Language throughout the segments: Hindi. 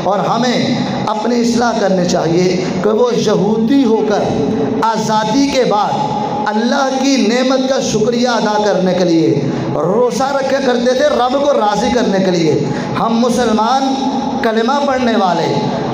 और हमें अपनी इस्लाह करनी चाहिए कि वो यहूदी होकर आज़ादी के बाद अल्लाह की नेमत का शुक्रिया अदा करने के लिए रोज़ा रखे करते थे, रब को राज़ी करने के लिए। हम मुसलमान कलिमा पढ़ने वाले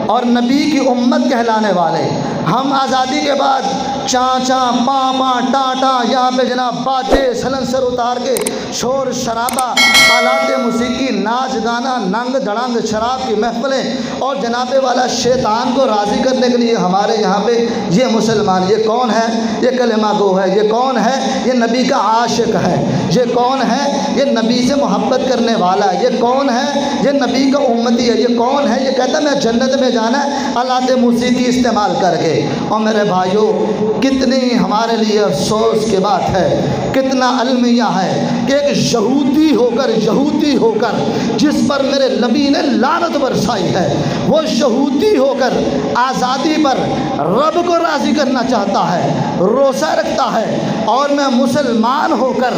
और नबी की उम्मत कहलाने वाले, हम आज़ादी के बाद चाचा पापा टाटा यहाँ पे जनाब बाजे सलंसर उतार के शोर शराबा आलाते मौसीकी नाच गाना नंग धड़ंग शराब की महफिलें और जनाबे वाला शैतान को राज़ी करने के लिए हमारे यहाँ पे ये मुसलमान, ये कौन है? ये कलिमा गो है। ये कौन है? ये नबी का आशिक है। ये कौन है? ये नबी से मोहब्बत करने वाला है। ये कौन है? ये नबी का उम्मती है। ये कौन है? ये कहता है मैं जन्नत में जाना है आलाते मौसीकी इस्तेमाल करके। और मेरे भाइयों, कितनी हमारे लिए अफसोस की बात है, कितना अलमिया है कि एक यहूदी होकर जिस पर मेरे नबी ने लानत बरसाई है, वो यहूदी होकर आज़ादी पर रब को राज़ी करना चाहता है, रोज़ा रखता है। और मैं मुसलमान होकर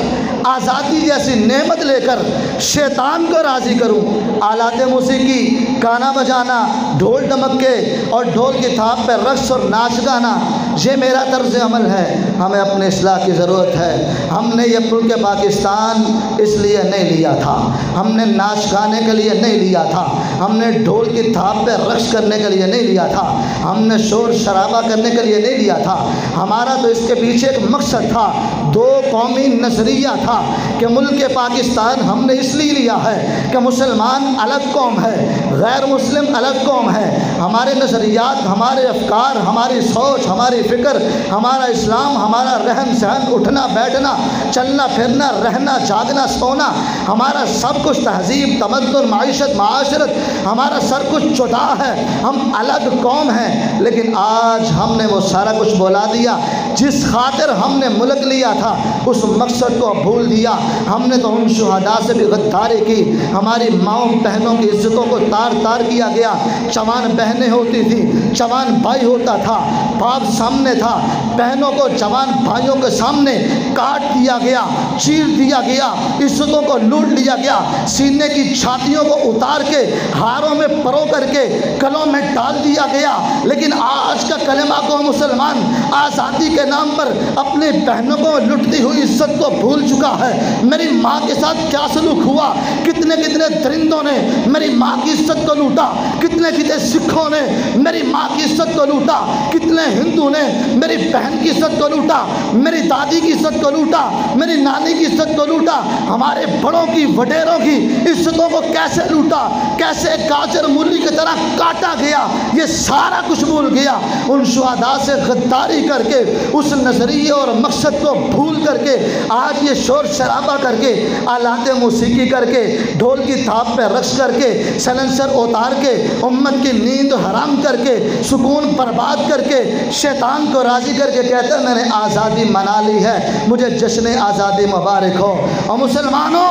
आज़ादी जैसी नेमत लेकर शैतान को राज़ी करूं। आलाते मौसीकी, गाना बजाना, ढोल डमक्के और ढोल की थाप पर रक्स और नाच गाना, ये मेरा तर्ज़ अमल है। हमें अपने इस्लाह की ज़रूरत है। हमने ये मुल्क पाकिस्तान इसलिए नहीं लिया था, हमने नाच गाने के लिए नहीं लिया था, हमने ढोल की थाप पर रक्स करने के लिए नहीं लिया था, हमने शोर शराबा करने के लिए नहीं लिया था। हमारा तो इसके पीछे एक मकसद था, दो कौमी नज़रिया था कि मुल्क पाकिस्तान हमने इसलिए लिया है कि मुसलमान अलग कौम है, गैर मुस्लिम अलग कौम है। हमारे नज़रियात, हमारे अफकार, हमारी सोच, हमारी फ़िक्र, हमारा इस्लाम, हमारा रहन सहन, उठना बैठना, चलना फिरना, रहना जागना सोना, हमारा सब कुछ तहज़ीब तमद्दुन माइशत माशरत, हमारा सब कुछ जुदा है। हम अलग कौम हैं। लेकिन आज हमने वो सारा कुछ भुला दिया। जिस खातिर हमने मुल्क लिया था उस मकसद को भूल दिया। हमने तो उन शुहदा से भी गद्दारी की। हमारी माओ बहनों की इज्जतों को तार तार किया गया। जवान बहनें होती थी, जवान भाई होता था, बाप सामने था, बहनों को जवान भाइयों के सामने काट दिया गया, चीर दिया गया, इज्जतों को लूट लिया गया, सीने की छातियों को उतार के हारों में परो करके गलों में डाल दिया गया। लेकिन आज का कलेमा को मुसलमान आज़ादी के नाम पर अपनी बहनों को लुटती हुई इज्जत को भूल चुका है। मेरी माँ के साथ क्या सलूक हुआ, कितने कितने दरिंदों ने मेरी माँ की इज्जत को लूटा, कितने कितने सिखों ने मेरी माँ की इज्जत को लूटा, कितने हिंदू ने मेरी बहन की इज्जत को लूटा, मेरी दादी की इज्जत को लूटा, मेरी नानी की इज्जत को लूटा, हमारे बड़ों की वडेरों की इज्जतों को कैसे लूटा, कैसे गाजर मूली की तरह काटा गया। ये सारा कुछ भूल गया। उन शुहदा से गद्दारी करके, उस नज़रिए और मकसद को भूल करके आज ये शोर शराबा करके, आलाते मौसीकी करके, ढोल की थाप पर रक्स करके, सलेंसर उतार के, उम्मत की नींद हराम करके, सुकून बर्बाद करके, शैतान को राज़ी करके कहते हैं मैंने आज़ादी मना ली है, मुझे जश्न आज़ादी मुबारक हो। और मुसलमानों,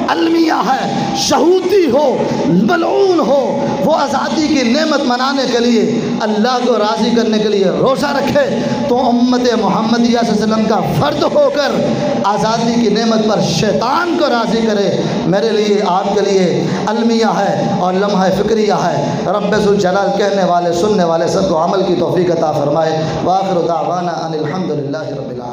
अलमिया है, यहूदी हो, मलऊन हो, वो आज़ादी की नेमत मनाने के लिए, अल्लाह को राज़ी करने के लिए रोज़ा रखे तो उम्मत मुहम्मदिया सल्लल्लाहु अलैहि वसल्लम का फ़र्द होकर आज़ादी की नेमत पर शैतान को राज़ी करे। मेरे लिए, आपके लिए अलमिया है और लम्हा फ़िक्रिया है। रब्बे ज़ुल जलाल कहने वाले सुनने वाले सबको अमल की तौफ़ीक़ अता फ़रमाए। व आख़िरु दावाना अनिल हम्दुलिल्लाहि रब्बिल आलमीन।